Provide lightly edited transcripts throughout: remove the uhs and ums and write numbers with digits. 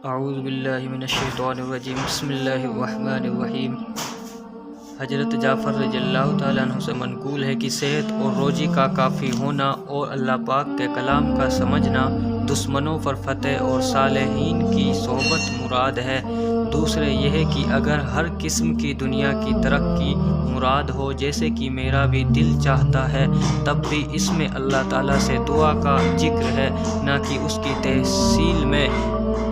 اعوذ باللہ من الشیطان الرجیم بسم اللہ الرحمن الرحیم۔ حضرت جعفر رضی اللہ تعالیٰ عنہ سے منقول ہے کہ صحت اور روزی کا کافی ہونا اور اللہ پاک کے کلام کا سمجھنا دشمنوں پر فتح اور صالحین کی صحبت مراد ہے۔ دوسرے یہ ہے کہ اگر ہر قسم کی دنیا کی ترقی مراد ہو جیسے کہ میرا بھی دل چاہتا ہے، تب بھی اس میں اللہ تعالیٰ سے دعا کا ذکر ہے، نہ کہ اس کی تحصیل میں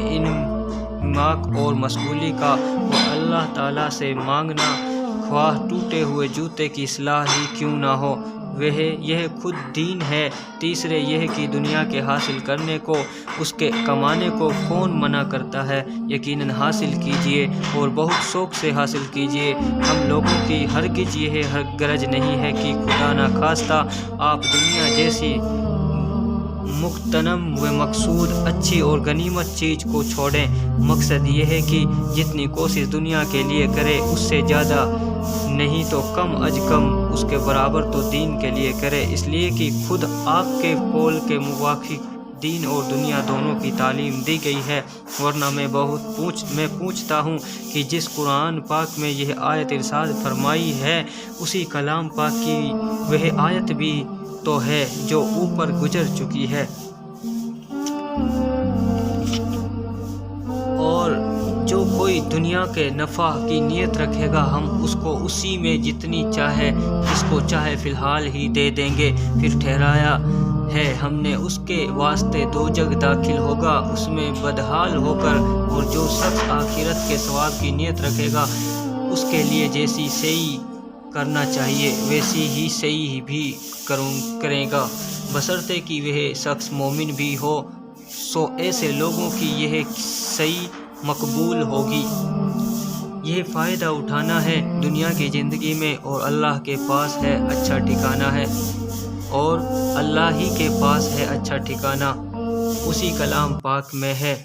انماق اور مشغولی کا۔ اور اللہ تعالیٰ سے مانگنا خواہ ٹوٹے ہوئے جوتے کی اصلاح ہی کیوں نہ ہو، یہ خود دین ہے۔ تیسرے یہ ہے کہ دنیا کے حاصل کرنے کو، اس کے کمانے کو کون منع کرتا ہے؟ یقیناً حاصل کیجیے اور بہت شوق سے حاصل کیجیے۔ ہم لوگوں کی ہرگز یہ غرض نہیں ہے کہ خدا نخواستہ آپ دنیا جیسی مغتنم و مقصود اچھی اور غنیمت چیز کو چھوڑیں۔ مقصد یہ ہے کہ جتنی کوشش دنیا کے لیے کرے اس سے زیادہ نہیں تو کم از کم اس کے برابر تو دین کے لیے کرے، اس لیے کہ خود آپ کے قول کے موافق دین اور دنیا دونوں کی تعلیم دی گئی ہے۔ ورنہ میں پوچھتا ہوں کہ جس قرآن پاک میں یہ آیت ارشاد فرمائی ہے، اسی کلام پاک کی وہ آیت بھی تو ہے جو اوپر گزر چکی ہے، اور جو کوئی دنیا کے نفع کی نیت رکھے گا ہم اس کو اسی میں جتنی چاہے جس کو چاہے فی الحال ہی دے دیں گے۔ پھر ٹھہرایا ہے ہم نے اس کے واسطے دوزخ داخل ہوگا اس میں بدحال ہو کر، اور جو شخص آخرت کے ثواب کی نیت رکھے گا اس کے لیے جیسی صحیح کرنا چاہیے ویسی ہی صحیح بھی کرے گا، بشرطے کہ وہ شخص مومن بھی ہو، سو ایسے لوگوں کی یہ صحیح مقبول ہوگی۔ یہ فائدہ اٹھانا ہے دنیا کی زندگی میں، اور اللہ کے پاس ہے اچھا ٹھکانہ ہے، اور اللہ ہی کے پاس ہے اچھا ٹھکانہ، اسی کلام پاک میں ہے۔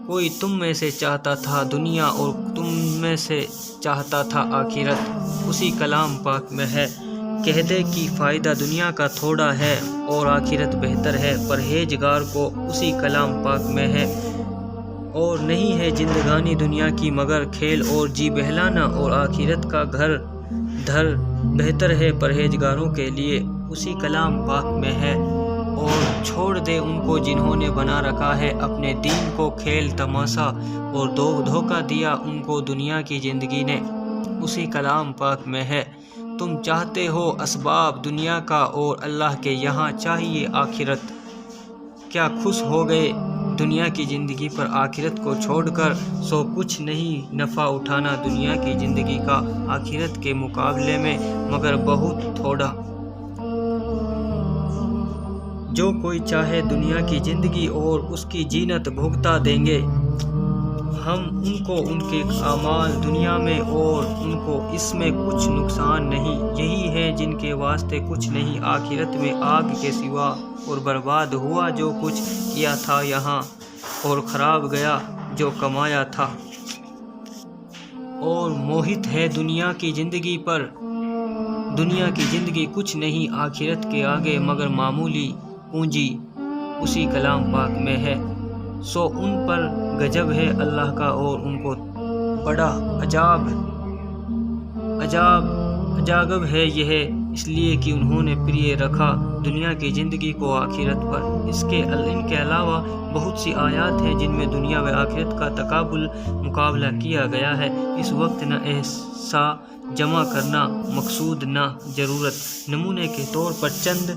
کوئی تم میں سے چاہتا تھا دنیا اور تم میں سے چاہتا تھا آخرت، اسی کلام پاک میں ہے۔ کہہ دے کہ فائدہ دنیا کا تھوڑا ہے اور آخرت بہتر ہے، پرہیزگار کو، اسی کلام پاک میں ہے۔ اور نہیں ہے زندگانی دنیا کی مگر کھیل اور جی بہلانا، اور آخرت کا گھر دھر بہتر ہے پرہیزگاروں کے لیے، اسی کلام پاک میں ہے۔ اور چھوڑ دے ان کو جنہوں نے بنا رکھا ہے اپنے دین کو کھیل تماشا، اور دھوکہ دیا ان کو دنیا کی زندگی نے، اسی کلام پاک میں ہے۔ تم چاہتے ہو اسباب دنیا کا اور اللہ کے یہاں چاہیے آخرت، کیا خوش ہو گئے دنیا کی زندگی پر آخرت کو چھوڑ کر؟ سو کچھ نہیں نفع اٹھانا دنیا کی زندگی کا آخرت کے مقابلے میں، مگر بہت تھوڑا۔ جو کوئی چاہے دنیا کی زندگی اور اس کی زینت بھگتا دیں گے ہم ان کو ان کے اعمال دنیا میں، اور ان کو اس میں کچھ نقصان نہیں۔ یہی ہے جن کے واسطے کچھ نہیں آخرت میں آگ کے سوا، اور برباد ہوا جو کچھ کیا تھا یہاں، اور خراب گیا جو کمایا تھا۔ اور موہت ہے دنیا کی زندگی پر، دنیا کی زندگی کچھ نہیں آخرت کے آگے مگر معمولی پونجی، اسی کلام پاک میں ہے۔ سو ان پر غضب ہے اللہ کا، اور ان کو بڑا عجاب ہے یہ، اس لیے کہ انہوں نے پریہ رکھا دنیا کی زندگی کو آخرت پر۔ ان کے علاوہ بہت سی آیات ہیں جن میں دنیا و آخرت کا مقابلہ کیا گیا ہے۔ اس وقت نہ احصا جمع کرنا مقصود نہ ضرورت۔ نمونے کے طور پر چند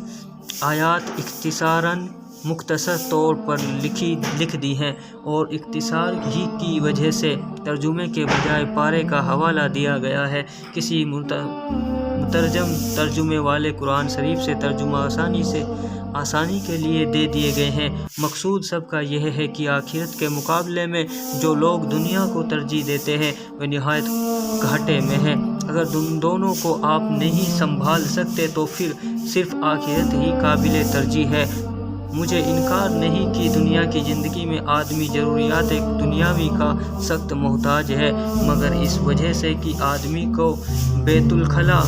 آیات اختصاراً مختصر طور پر لکھ دی ہیں، اور اختصار ہی کی وجہ سے ترجمے کے بجائے پارے کا حوالہ دیا گیا ہے۔ کسی مترجم ترجمے والے قرآن شریف سے ترجمہ آسانی کے لیے دے دیے گئے ہیں۔ مقصود سب کا یہ ہے کہ آخرت کے مقابلے میں جو لوگ دنیا کو ترجیح دیتے ہیں وہ نہایت گھاٹے میں ہیں۔ اگر دونوں کو آپ نہیں سنبھال سکتے تو پھر صرف آخرت ہی قابل ترجیح ہے۔ مجھے انکار نہیں کہ دنیا کی زندگی میں آدمی ضروریات دنیاوی کا سخت محتاج ہے، مگر اس وجہ سے کہ آدمی کو بیت الخلا